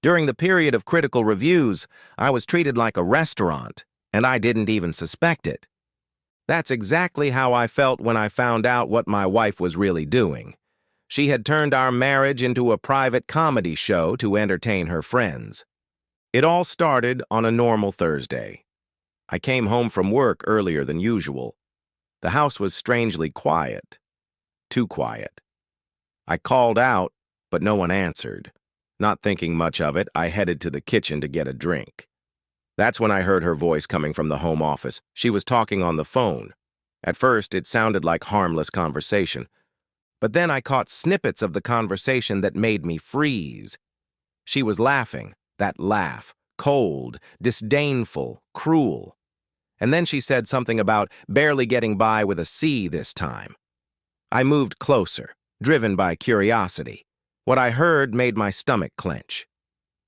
During the period of critical reviews, I was treated like a restaurant, and I didn't even suspect it. That's exactly how I felt when I found out what my wife was really doing. She had turned our marriage into a private comedy show to entertain her friends. It all started on a normal Thursday. I came home from work earlier than usual. The house was strangely quiet. Too quiet. I called out, but no one answered. Not thinking much of it, I headed to the kitchen to get a drink. That's when I heard her voice coming from the home office. She was talking on the phone. At first, it sounded like harmless conversation. But then I caught snippets of the conversation that made me freeze. She was laughing, that laugh, cold, disdainful, cruel. And then she said something about barely getting by with a C this time. I moved closer, driven by curiosity. What I heard made my stomach clench.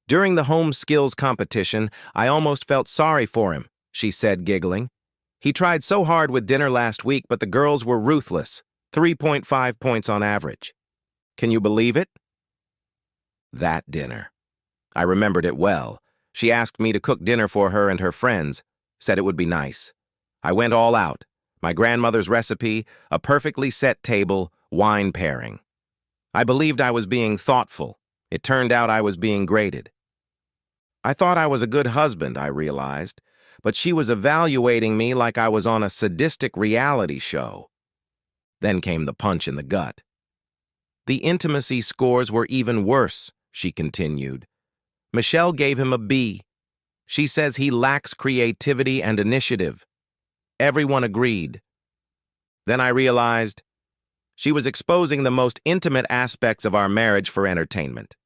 During the home skills competition, I almost felt sorry for him, she said, giggling. He tried so hard with dinner last week, but the girls were ruthless, 3.5 points on average. Can you believe it? That dinner. I remembered it well. She asked me to cook dinner for her and her friends, said it would be nice. I went all out. My grandmother's recipe, a perfectly set table, wine pairing. I believed I was being thoughtful. It turned out I was being graded. I thought I was a good husband, I realized, but she was evaluating me like I was on a sadistic reality show. Then came the punch in the gut. The intimacy scores were even worse, she continued. Michelle gave him a B. She says he lacks creativity and initiative. Everyone agreed. Then I realized she was exposing the most intimate aspects of our marriage for entertainment.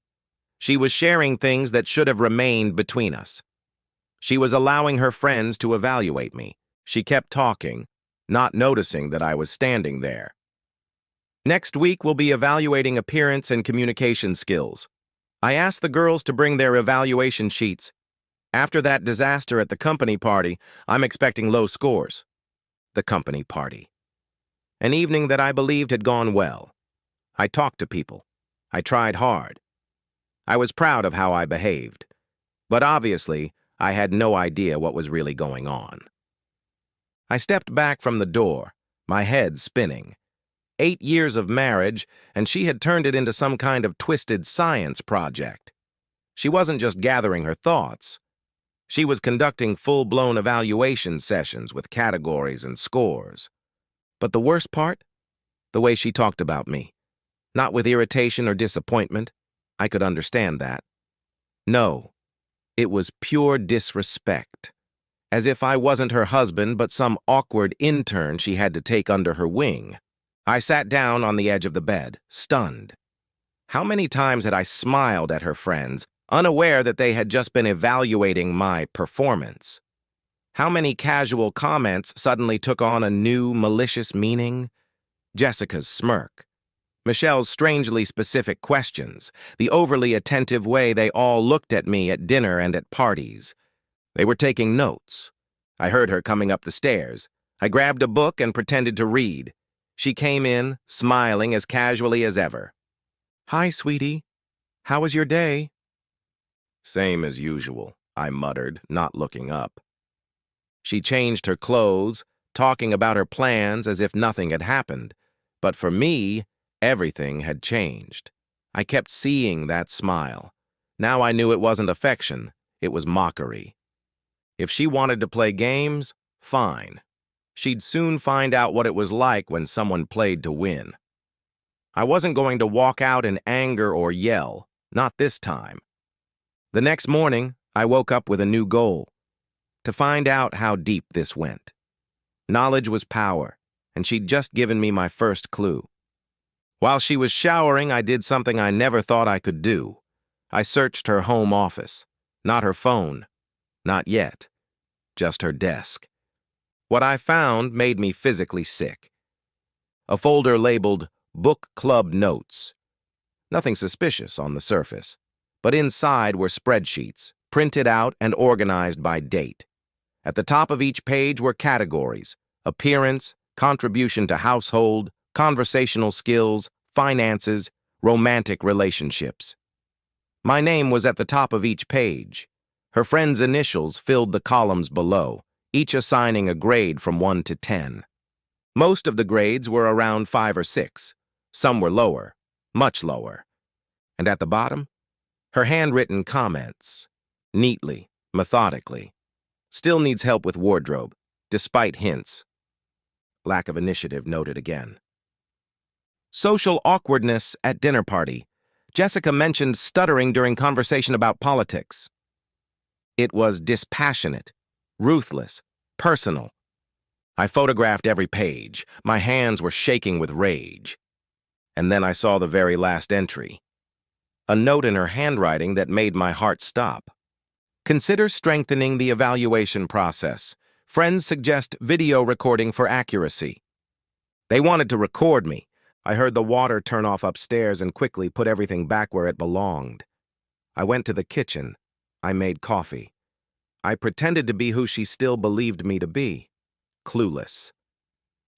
She was sharing things that should have remained between us. She was allowing her friends to evaluate me. She kept talking, not noticing that I was standing there. Next week, we'll be evaluating appearance and communication skills. I asked the girls to bring their evaluation sheets. After that disaster at the company party, I'm expecting low scores. The company party. An evening that I believed had gone well. I talked to people. I tried hard. I was proud of how I behaved. But obviously, I had no idea what was really going on. I stepped back from the door, my head spinning. 8 years of marriage, and she had turned it into some kind of twisted science project. She wasn't just gathering her thoughts. She was conducting full-blown evaluation sessions with categories and scores. But the worst part? The way she talked about me. Not with irritation or disappointment. I could understand that. No, it was pure disrespect. As if I wasn't her husband, but some awkward intern she had to take under her wing. I sat down on the edge of the bed, stunned. How many times had I smiled at her friends, unaware that they had just been evaluating my performance? How many casual comments suddenly took on a new, malicious meaning? Jessica's smirk. Michelle's strangely specific questions, the overly attentive way they all looked at me at dinner and at parties. They were taking notes. I heard her coming up the stairs. I grabbed a book and pretended to read. She came in, smiling as casually as ever. "Hi, sweetie. How was your day?" "Same as usual," I muttered, not looking up. She changed her clothes, talking about her plans as if nothing had happened. But for me, everything had changed. I kept seeing that smile. Now I knew it wasn't affection, it was mockery. If she wanted to play games, fine. She'd soon find out what it was like when someone played to win. I wasn't going to walk out in anger or yell, not this time. The next morning, I woke up with a new goal. To find out how deep this went. Knowledge was power, and she'd just given me my first clue. While she was showering, I did something I never thought I could do. I searched her home office. Not her phone. Not yet. Just her desk. What I found made me physically sick. A folder labeled Book Club Notes. Nothing suspicious on the surface, but inside were spreadsheets, printed out and organized by date. At the top of each page were categories: appearance, contribution to household, conversational skills, finances, romantic relationships. My name was at the top of each page. Her friend's initials filled the columns below, each assigning a grade from 1 to 10. Most of the grades were around 5 or 6. Some were lower, much lower. And at the bottom, her handwritten comments. Neatly, methodically. Still needs help with wardrobe, despite hints. Lack of initiative noted again. Social awkwardness at dinner party. Jessica mentioned stuttering during conversation about politics. It was dispassionate, ruthless, personal. I photographed every page. My hands were shaking with rage. And then I saw the very last entry. A note in her handwriting that made my heart stop. Consider strengthening the evaluation process. Friends suggest video recording for accuracy. They wanted to record me. I heard the water turn off upstairs and quickly put everything back where it belonged. I went to the kitchen. I made coffee. I pretended to be who she still believed me to be. Clueless.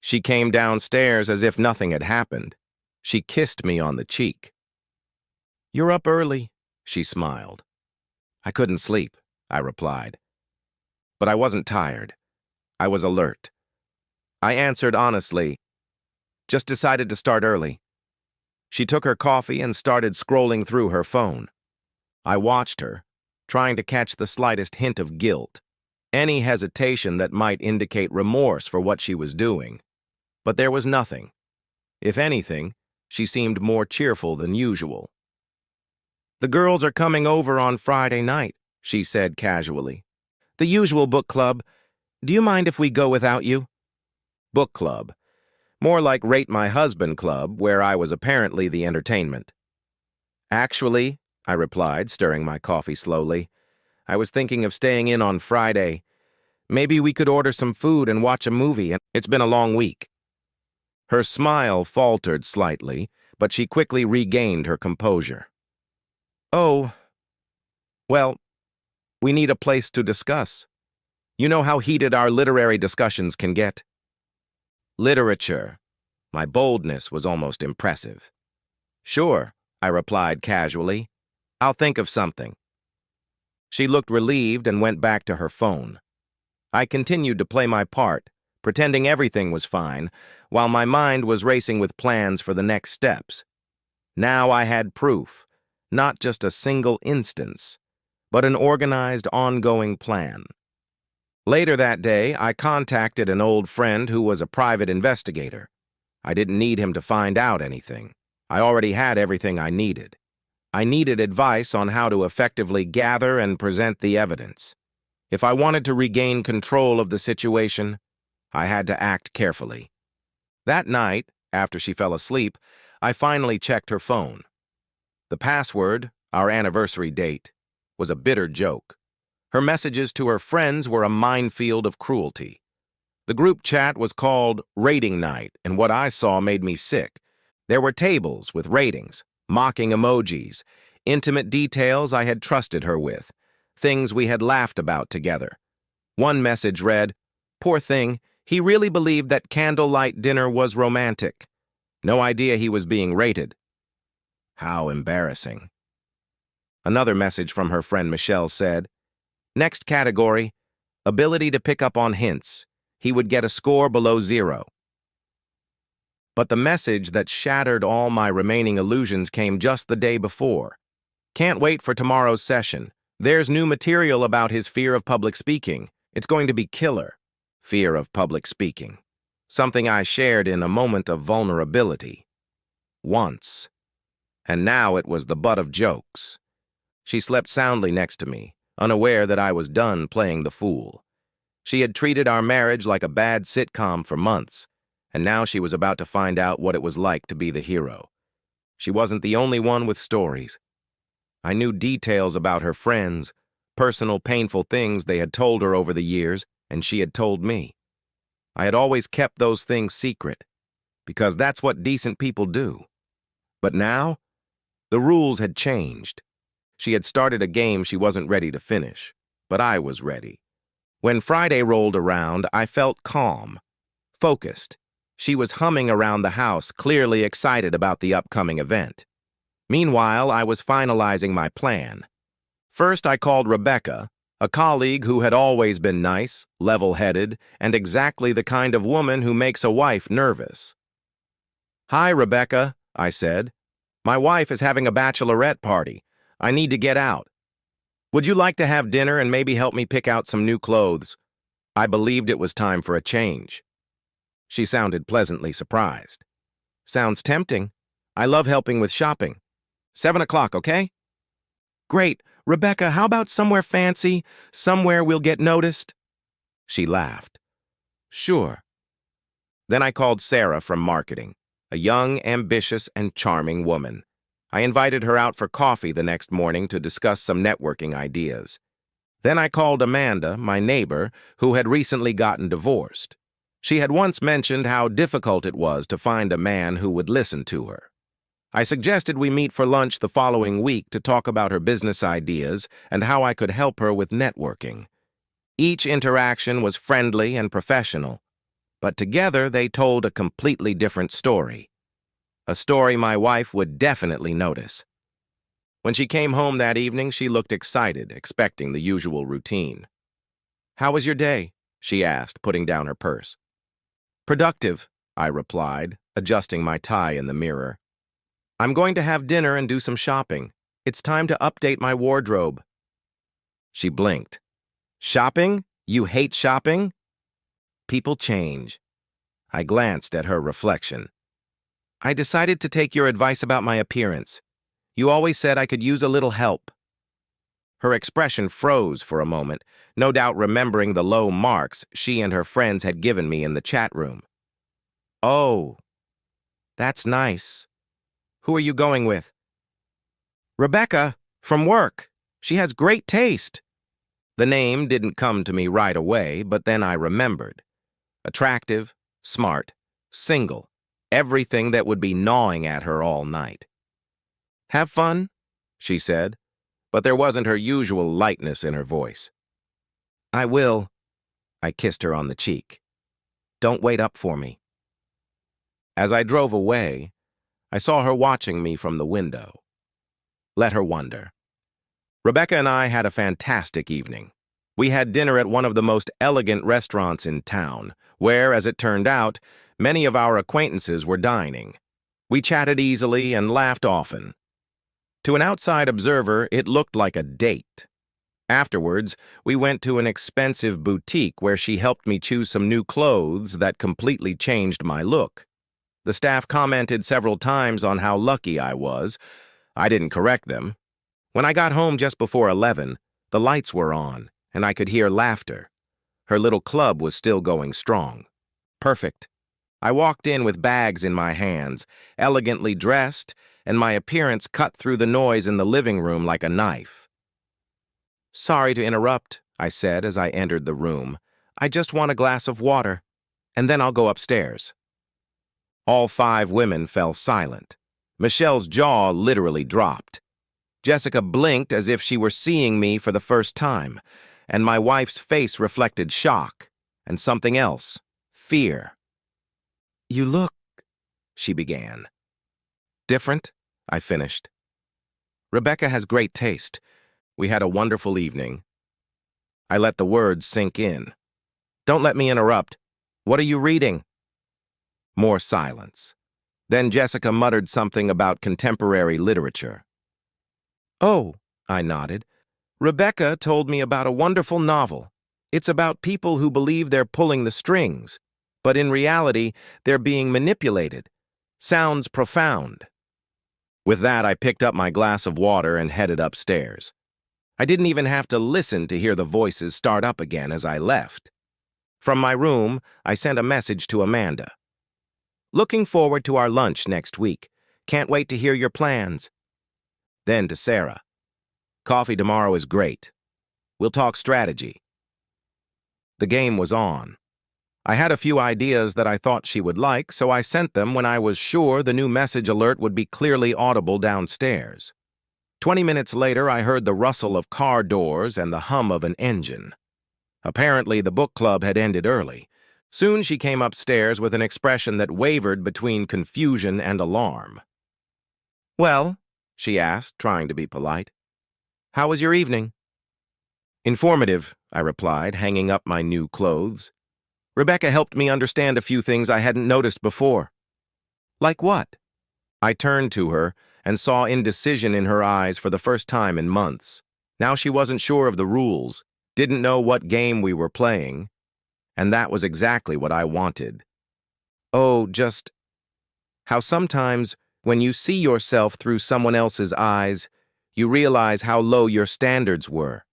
She came downstairs as if nothing had happened. She kissed me on the cheek. "You're up early," she smiled. "I couldn't sleep," I replied. But I wasn't tired. I was alert. I answered honestly, "Just decided to start early." She took her coffee and started scrolling through her phone. I watched her, trying to catch the slightest hint of guilt, any hesitation that might indicate remorse for what she was doing. But there was nothing. If anything, she seemed more cheerful than usual. "The girls are coming over on Friday night," she said casually. "The usual book club. Do you mind if we go without you?" Book club. More like Rate My Husband Club, where I was apparently the entertainment. "Actually," I replied, stirring my coffee slowly, "I was thinking of staying in on Friday. Maybe we could order some food and watch a movie, and it's been a long week." Her smile faltered slightly, but she quickly regained her composure. "Oh, well, we need a place to discuss. You know how heated our literary discussions can get." "Literature." My boldness was almost impressive. "Sure," I replied casually. "I'll think of something." She looked relieved and went back to her phone. I continued to play my part, pretending everything was fine, while my mind was racing with plans for the next steps. Now I had proof, not just a single instance, but an organized, ongoing plan. Later that day, I contacted an old friend who was a private investigator. I didn't need him to find out anything. I already had everything I needed. I needed advice on how to effectively gather and present the evidence. If I wanted to regain control of the situation, I had to act carefully. That night, after she fell asleep, I finally checked her phone. The password, our anniversary date, was a bitter joke. Her messages to her friends were a minefield of cruelty. The group chat was called Rating Night, and what I saw made me sick. There were tables with ratings, mocking emojis, intimate details I had trusted her with, things we had laughed about together. One message read, "Poor thing, he really believed that candlelight dinner was romantic. No idea he was being rated." How embarrassing. Another message from her friend Michelle said, "Next category, ability to pick up on hints. He would get a score below 0. But the message that shattered all my remaining illusions came just the day before. "Can't wait for tomorrow's session. There's new material about his fear of public speaking. It's going to be killer." Fear of public speaking. Something I shared in a moment of vulnerability. Once. And now it was the butt of jokes. She slept soundly next to me, unaware that I was done playing the fool. She had treated our marriage like a bad sitcom for months, and now she was about to find out what it was like to be the hero. She wasn't the only one with stories. I knew details about her friends, personal painful things they had told her over the years, and she had told me. I had always kept those things secret, because that's what decent people do. But now, the rules had changed. She had started a game she wasn't ready to finish, but I was ready. When Friday rolled around, I felt calm, focused. She was humming around the house, clearly excited about the upcoming event. Meanwhile, I was finalizing my plan. First, I called Rebecca, a colleague who had always been nice, level-headed, and exactly the kind of woman who makes a wife nervous. "Hi, Rebecca," I said. "My wife is having a bachelorette party. I need to get out. Would you like to have dinner and maybe help me pick out some new clothes?" I believed it was time for a change. She sounded pleasantly surprised. "Sounds tempting. I love helping with shopping. 7 o'clock, okay?" "Great. Rebecca, how about somewhere fancy? Somewhere we'll get noticed?" She laughed. "Sure." Then I called Sarah from marketing, a young, ambitious, and charming woman. I invited her out for coffee the next morning to discuss some networking ideas. Then I called Amanda, my neighbor, who had recently gotten divorced. She had once mentioned how difficult it was to find a man who would listen to her. I suggested we meet for lunch the following week to talk about her business ideas and how I could help her with networking. Each interaction was friendly and professional, but together they told a completely different story. A story my wife would definitely notice. When she came home that evening, she looked excited, expecting the usual routine. "How was your day?" she asked, putting down her purse. "Productive," I replied, adjusting my tie in the mirror. "I'm going to have dinner and do some shopping. It's time to update my wardrobe." She blinked. "Shopping? You hate shopping?" "People change." I glanced at her reflection. "I decided to take your advice about my appearance. You always said I could use a little help." Her expression froze for a moment, no doubt remembering the low marks she and her friends had given me in the chat room. "Oh, that's nice. Who are you going with?" "Rebecca, from work. She has great taste." The name didn't come to me right away, but then I remembered. Attractive, smart, single, everything that would be gnawing at her all night. "Have fun," she said, but there wasn't her usual lightness in her voice. "I will." I kissed her on the cheek. "Don't wait up for me." As I drove away, I saw her watching me from the window. Let her wonder. Rebecca and I had a fantastic evening. We had dinner at one of the most elegant restaurants in town, where, as it turned out, many of our acquaintances were dining. We chatted easily and laughed often. To an outside observer, it looked like a date. Afterwards, we went to an expensive boutique where she helped me choose some new clothes that completely changed my look. The staff commented several times on how lucky I was. I didn't correct them. When I got home just before 11, the lights were on, and I could hear laughter. Her little club was still going strong. Perfect. I walked in with bags in my hands, elegantly dressed, and my appearance cut through the noise in the living room like a knife. "Sorry to interrupt," I said as I entered the room. "I just want a glass of water, and then I'll go upstairs." All 5 women fell silent. Michelle's jaw literally dropped. Jessica blinked as if she were seeing me for the first time, and my wife's face reflected shock and something else, fear. "You look," she began. "Different," I finished. "Rebecca has great taste. We had a wonderful evening." I let the words sink in. "Don't let me interrupt. What are you reading?" More silence. Then Jessica muttered something about contemporary literature. "Oh," I nodded. "Rebecca told me about a wonderful novel. It's about people who believe they're pulling the strings, but in reality, they're being manipulated. Sounds profound." With that, I picked up my glass of water and headed upstairs. I didn't even have to listen to hear the voices start up again as I left. From my room, I sent a message to Amanda. "Looking forward to our lunch next week. Can't wait to hear your plans." Then to Sarah. "Coffee tomorrow is great. We'll talk strategy." The game was on. I had a few ideas that I thought she would like, so I sent them when I was sure the new message alert would be clearly audible downstairs. 20 minutes later, I heard the rustle of car doors and the hum of an engine. Apparently, the book club had ended early. Soon she came upstairs with an expression that wavered between confusion and alarm. "Well," she asked, trying to be polite. How was your evening? Informative, I replied, hanging up my new clothes. Rebecca helped me understand a few things I hadn't noticed before. Like what? I turned to her and saw indecision in her eyes for the first time in months. Now she wasn't sure of the rules, didn't know what game we were playing, and that was exactly what I wanted. Oh, just how sometimes, when you see yourself through someone else's eyes, you realize how low your standards were.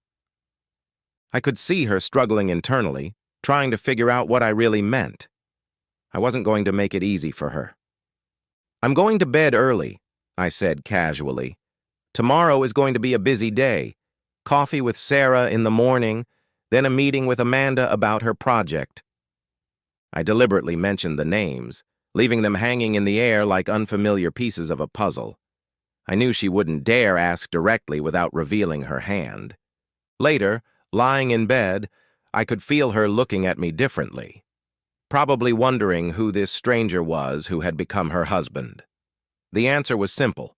I could see her struggling internally, trying to figure out what I really meant. I wasn't going to make it easy for her. I'm going to bed early, I said casually. Tomorrow is going to be a busy day. Coffee with Sarah in the morning, then a meeting with Amanda about her project. I deliberately mentioned the names, leaving them hanging in the air like unfamiliar pieces of a puzzle. I knew she wouldn't dare ask directly without revealing her hand. Later, lying in bed, I could feel her looking at me differently, probably wondering who this stranger was who had become her husband. The answer was simple.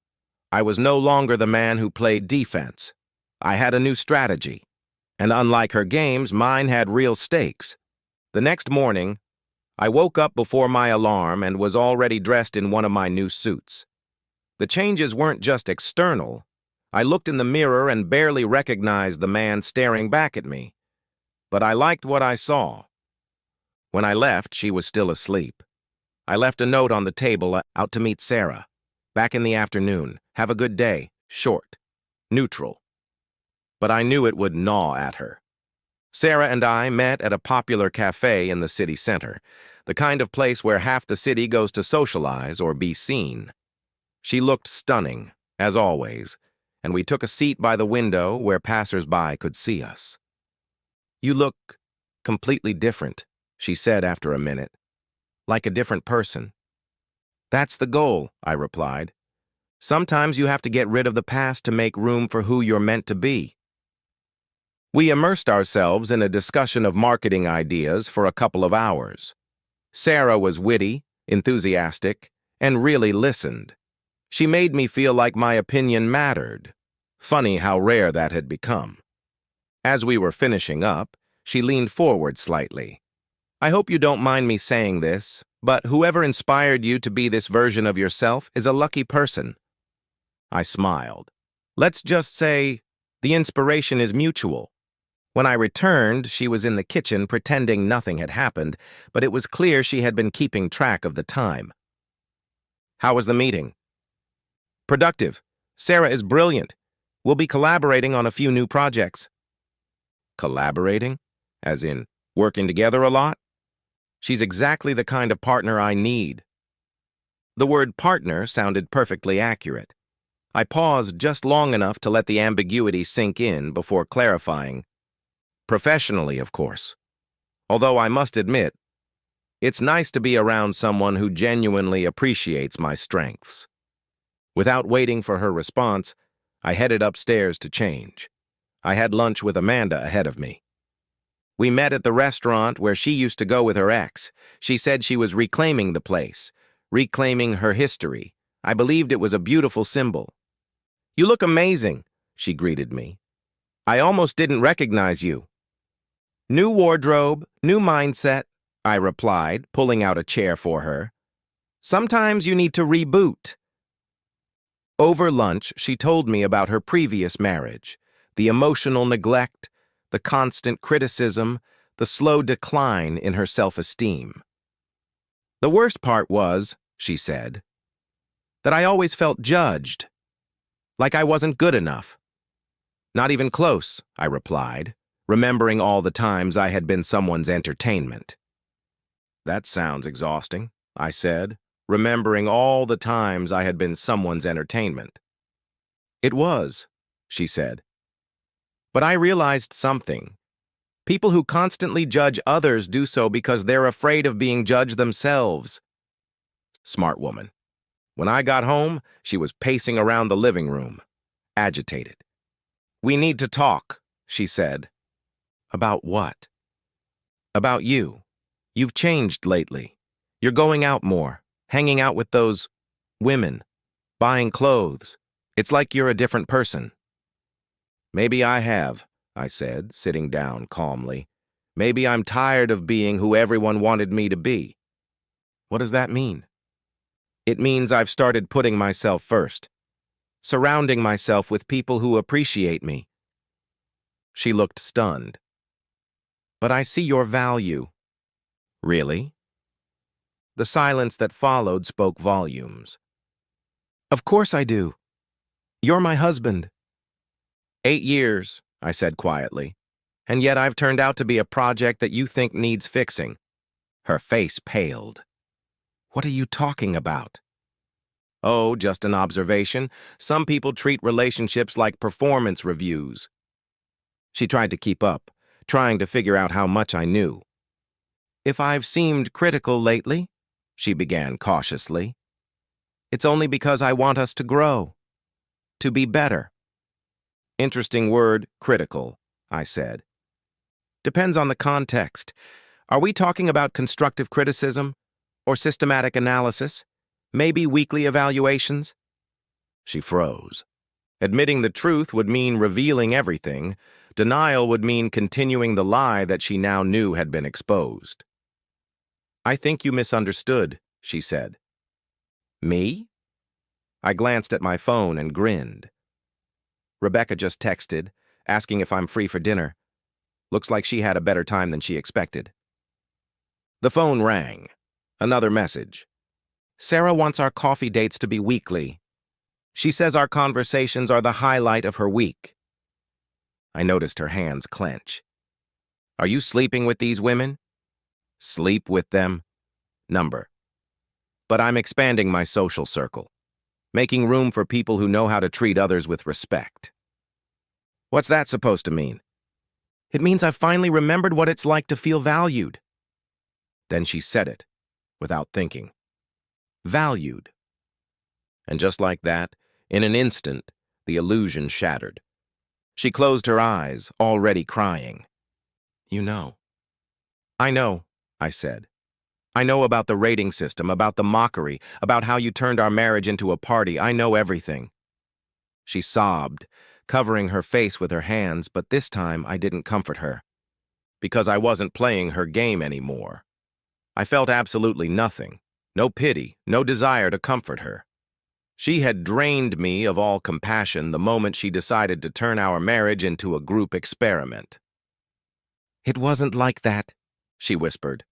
I was no longer the man who played defense. I had a new strategy, and unlike her games, mine had real stakes. The next morning, I woke up before my alarm and was already dressed in one of my new suits. The changes weren't just external. I looked in the mirror and barely recognized the man staring back at me. But I liked what I saw. When I left, she was still asleep. I left a note on the table, out to meet Sarah. Back in the afternoon. Have a good day. Short. Neutral. But I knew it would gnaw at her. Sarah and I met at a popular cafe in the city center, the kind of place where half the city goes to socialize or be seen. She looked stunning, as always, and we took a seat by the window where passers-by could see us. You look completely different, she said after a minute. Like a different person. That's the goal, I replied. Sometimes you have to get rid of the past to make room for who you're meant to be. We immersed ourselves in a discussion of marketing ideas for a couple of hours. Sarah was witty, enthusiastic, and really listened. She made me feel like my opinion mattered. Funny how rare that had become. As we were finishing up, she leaned forward slightly. I hope you don't mind me saying this, but whoever inspired you to be this version of yourself is a lucky person. I smiled. Let's just say the inspiration is mutual. When I returned, she was in the kitchen pretending nothing had happened, but it was clear she had been keeping track of the time. How was the meeting? Productive. Sarah is brilliant. We'll be collaborating on a few new projects. Collaborating? As in, working together a lot? She's exactly the kind of partner I need. The word partner sounded perfectly accurate. I paused just long enough to let the ambiguity sink in before clarifying. Professionally, of course. Although I must admit, it's nice to be around someone who genuinely appreciates my strengths. Without waiting for her response, I headed upstairs to change. I had lunch with Amanda ahead of me. We met at the restaurant where she used to go with her ex. She said she was reclaiming the place, reclaiming her history. I believed it was a beautiful symbol. You look amazing, she greeted me. I almost didn't recognize you. New wardrobe, new mindset, I replied, pulling out a chair for her. Sometimes you need to reboot. Over lunch, she told me about her previous marriage, the emotional neglect, the constant criticism, the slow decline in her self-esteem. The worst part was, she said, that I always felt judged, like I wasn't good enough. Not even close, I replied, remembering all the times I had been someone's entertainment. That sounds exhausting, I said, remembering all the times I had been someone's entertainment. It was, she said. But I realized something. People who constantly judge others do so because they're afraid of being judged themselves. Smart woman. When I got home, she was pacing around the living room, agitated. We need to talk, she said. About what? About you. You've changed lately. You're going out more, hanging out with those women, buying clothes, It's like you're a different person. Maybe I have, I said, sitting down calmly. Maybe I'm tired of being who everyone wanted me to be. What does that mean? It means I've started putting myself first, surrounding myself with people who appreciate me. She looked stunned. But I see your value. Really? The silence that followed spoke volumes. Of course I do. You're my husband. 8 years, I said quietly, and yet I've turned out to be a project that you think needs fixing. Her face paled. What are you talking about? Oh, just an observation. Some people treat relationships like performance reviews. She tried to keep up, trying to figure out how much I knew. If I've seemed critical lately, she began cautiously, it's only because I want us to grow, to be better. Interesting word, critical, I said. Depends on the context. Are we talking about constructive criticism or systematic analysis? Maybe weekly evaluations? She froze. Admitting the truth would mean revealing everything. Denial would mean continuing the lie that she now knew had been exposed. I think you misunderstood, she said. Me? I glanced at my phone and grinned. Rebecca just texted, asking if I'm free for dinner. Looks like she had a better time than she expected. The phone rang. Another message. Sarah wants our coffee dates to be weekly. She says our conversations are the highlight of her week. I noticed her hands clench. Are you sleeping with these women? Sleep with them? Number. But I'm expanding my social circle, making room for people who know how to treat others with respect. What's that supposed to mean? It means I've finally remembered what it's like to feel valued. Then she said it, without thinking. Valued. And just like that, in an instant, the illusion shattered. She closed her eyes, already crying. You know. I know, I said. I know about the rating system, about the mockery, about how you turned our marriage into a party. I know everything. She sobbed, covering her face with her hands, but this time I didn't comfort her, because I wasn't playing her game anymore. I felt absolutely nothing, no pity, no desire to comfort her. She had drained me of all compassion the moment she decided to turn our marriage into a group experiment. It wasn't like that, she whispered.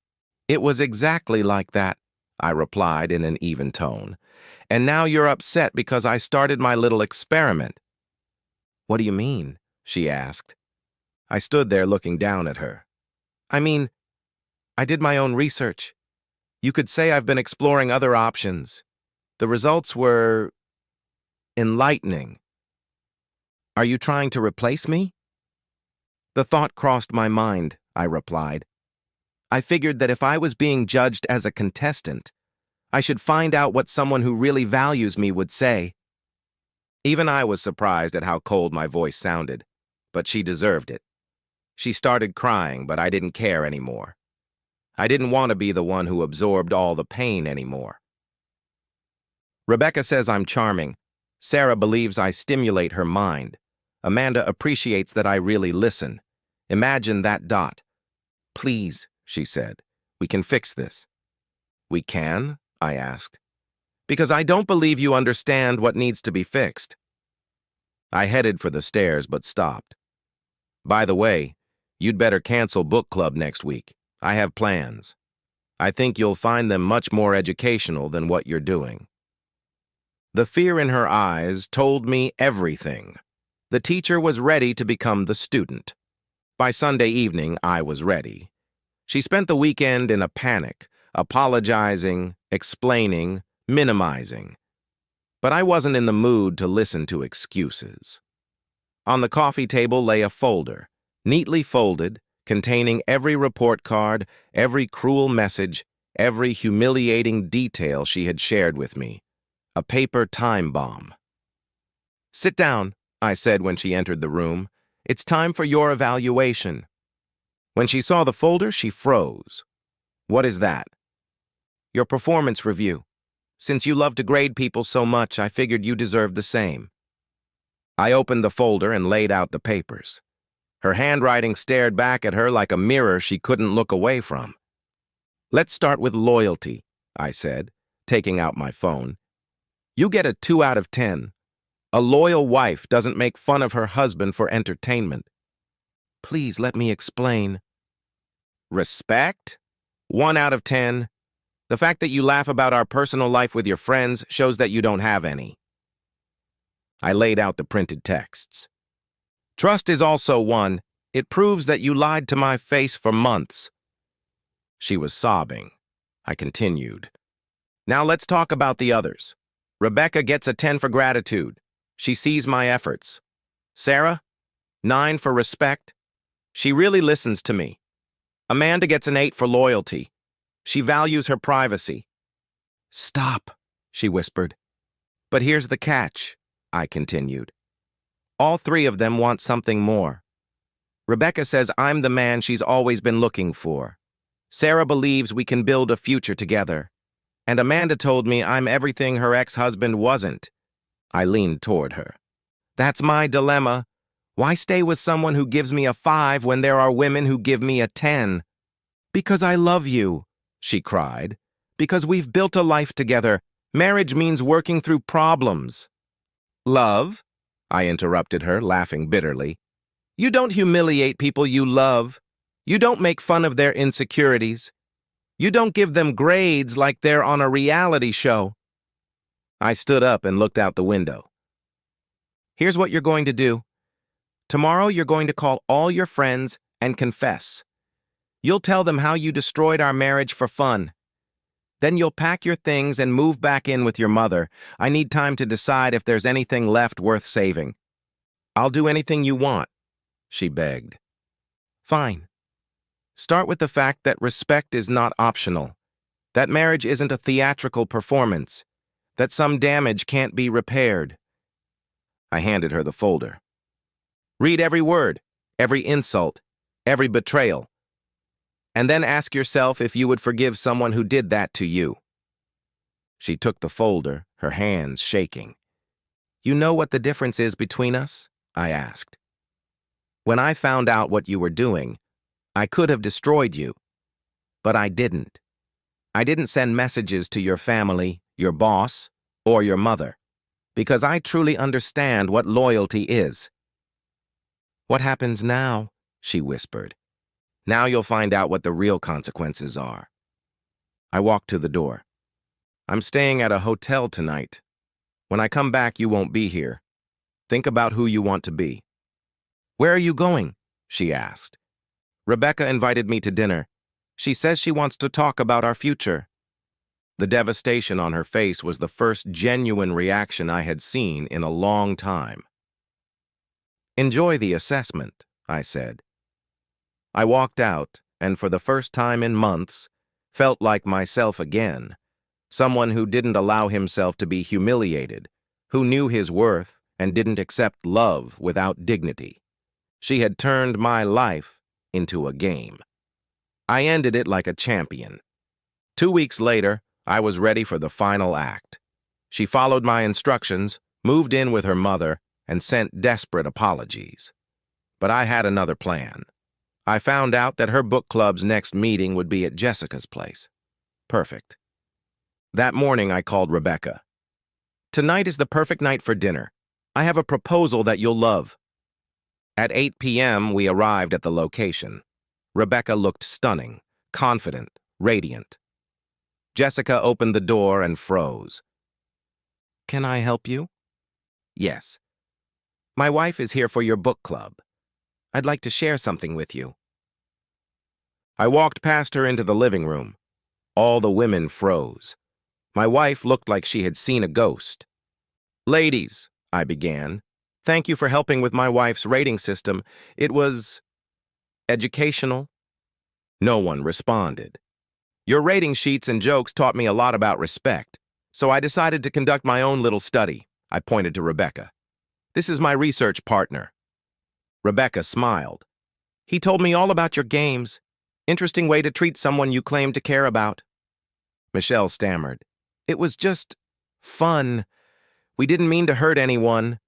It was exactly like that, I replied in an even tone. And now you're upset because I started my little experiment. What do you mean? She asked. I stood there looking down at her. I mean, I did my own research. You could say I've been exploring other options. The results were enlightening. Are you trying to replace me? The thought crossed my mind, I replied. I figured that if I was being judged as a contestant, I should find out what someone who really values me would say. Even I was surprised at how cold my voice sounded, but she deserved it. She started crying, but I didn't care anymore. I didn't want to be the one who absorbed all the pain anymore. Rebecca says I'm charming. Sarah believes I stimulate her mind. Amanda appreciates that I really listen. Imagine that dot. Please, she said, we can fix this. We can? I asked. Because I don't believe you understand what needs to be fixed. I headed for the stairs but stopped. By the way, you'd better cancel book club next week. I have plans. I think you'll find them much more educational than what you're doing. The fear in her eyes told me everything. The teacher was ready to become the student. By Sunday evening, I was ready. She spent the weekend in a panic, apologizing, explaining, minimizing. But I wasn't in the mood to listen to excuses. On the coffee table lay a folder, neatly folded, containing every report card, every cruel message, every humiliating detail she had shared with me. A paper time bomb. Sit down, I said when she entered the room. It's time for your evaluation. When she saw the folder, she froze. What is that? Your performance review. Since you love to grade people so much, I figured you deserved the same. I opened the folder and laid out the papers. Her handwriting stared back at her like a mirror she couldn't look away from. "Let's start with loyalty," I said, taking out my phone. "You get a 2 out of 10. A loyal wife doesn't make fun of her husband for entertainment." "Please let me explain." "Respect? 1 out of 10. The fact that you laugh about our personal life with your friends shows that you don't have any." I laid out the printed texts. "Trust is also 1. It proves that you lied to my face for months." She was sobbing. I continued. "Now let's talk about the others. Rebecca gets a 10 for gratitude. She sees my efforts. Sarah, 9 for respect. She really listens to me. Amanda gets an 8 for loyalty. She values her privacy." "Stop," she whispered. "But here's the catch," I continued. "All 3 of them want something more. Rebecca says I'm the man she's always been looking for. Sarah believes we can build a future together. And Amanda told me I'm everything her ex-husband wasn't." I leaned toward her. "That's my dilemma. Why stay with someone who gives me a 5 when there are women who give me a 10? "Because I love you," she cried. "Because we've built a life together. Marriage means working through problems." "Love?" I interrupted her, laughing bitterly. "You don't humiliate people you love. You don't make fun of their insecurities. You don't give them grades like they're on a reality show." I stood up and looked out the window. "Here's what you're going to do. Tomorrow you're going to call all your friends and confess. You'll tell them how you destroyed our marriage for fun. Then you'll pack your things and move back in with your mother. I need time to decide if there's anything left worth saving." "I'll do anything you want," she begged. "Fine. Start with the fact that respect is not optional, that marriage isn't a theatrical performance, that some damage can't be repaired." I handed her the folder. "Read every word, every insult, every betrayal. And then ask yourself if you would forgive someone who did that to you." She took the folder, her hands shaking. "You know what the difference is between us?" I asked. "When I found out what you were doing, I could have destroyed you. But I didn't. I didn't send messages to your family, your boss, or your mother, because I truly understand what loyalty is." "What happens now?" she whispered. "Now you'll find out what the real consequences are." I walked to the door. "I'm staying at a hotel tonight. When I come back, you won't be here. Think about who you want to be." "Where are you going?" she asked. "Rebecca invited me to dinner. She says she wants to talk about our future." The devastation on her face was the first genuine reaction I had seen in a long time. "Enjoy the assessment," I said. I walked out, and for the first time in months, felt like myself again, someone who didn't allow himself to be humiliated, who knew his worth and didn't accept love without dignity. She had turned my life into a game. I ended it like a champion. 2 weeks later, I was ready for the final act. She followed my instructions, moved in with her mother, and sent desperate apologies. But I had another plan. I found out that her book club's next meeting would be at Jessica's place. Perfect. That morning, I called Rebecca. "Tonight is the perfect night for dinner. I have a proposal that you'll love." At 8 p.m., we arrived at the location. Rebecca looked stunning, confident, radiant. Jessica opened the door and froze. "Can I help you?" "Yes. My wife is here for your book club. I'd like to share something with you." I walked past her into the living room. All the women froze. My wife looked like she had seen a ghost. "Ladies," I began, "thank you for helping with my wife's rating system. It was educational." No one responded. "Your rating sheets and jokes taught me a lot about respect, so I decided to conduct my own little study." I pointed to Rebecca. "This is my research partner." Rebecca smiled. "He told me all about your games. Interesting way to treat someone you claim to care about." Michelle stammered. "It was just fun. We didn't mean to hurt anyone."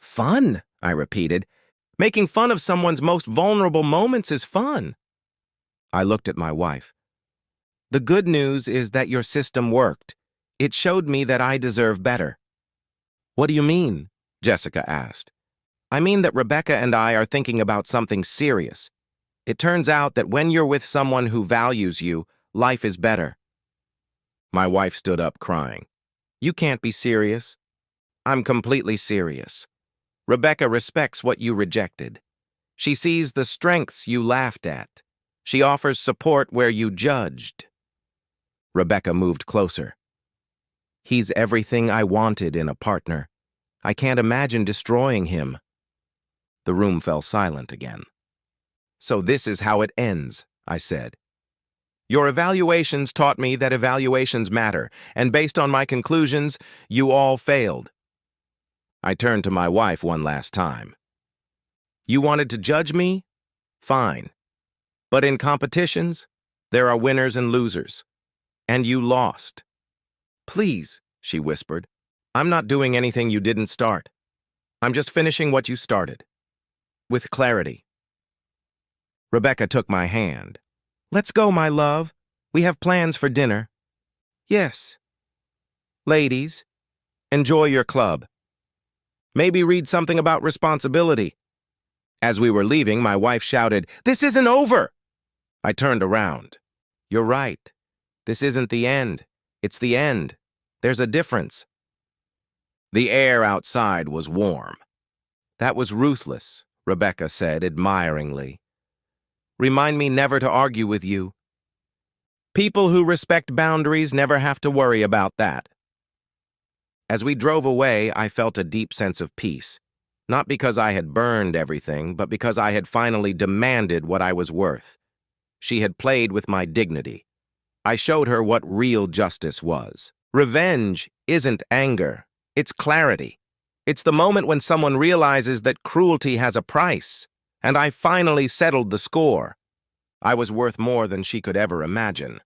Fun, I repeated. Making fun of someone's most vulnerable moments is fun. I looked at my wife. The good news is that your system worked. It showed me that I deserve better. What do you mean? Jessica asked. I mean that Rebecca and I are thinking about something serious. It turns out that when you're with someone who values you, life is better. My wife stood up crying. You can't be serious. I'm completely serious. Rebecca respects what you rejected. She sees the strengths you laughed at. She offers support where you judged. Rebecca moved closer. He's everything I wanted in a partner. I can't imagine destroying him. The room fell silent again. So this is how it ends, I said. Your evaluations taught me that evaluations matter, and based on my conclusions, you all failed. I turned to my wife one last time. You wanted to judge me? Fine. But in competitions, there are winners and losers. And you lost. Please, she whispered. I'm not doing anything you didn't start. I'm just finishing what you started. With clarity. Rebecca took my hand. Let's go, my love. We have plans for dinner. Yes. Ladies, enjoy your club. Maybe read something about responsibility. As we were leaving, my wife shouted, This isn't over! I turned around. You're right. This isn't the end. It's the end. There's a difference. The air outside was warm. That was ruthless, Rebecca said admiringly. Remind me never to argue with you. People who respect boundaries never have to worry about that. As we drove away, I felt a deep sense of peace. Not because I had burned everything, but because I had finally demanded what I was worth. She had played with my dignity. I showed her what real justice was. Revenge isn't anger. It's clarity. It's the moment when someone realizes that cruelty has a price, and I finally settled the score. I was worth more than she could ever imagine.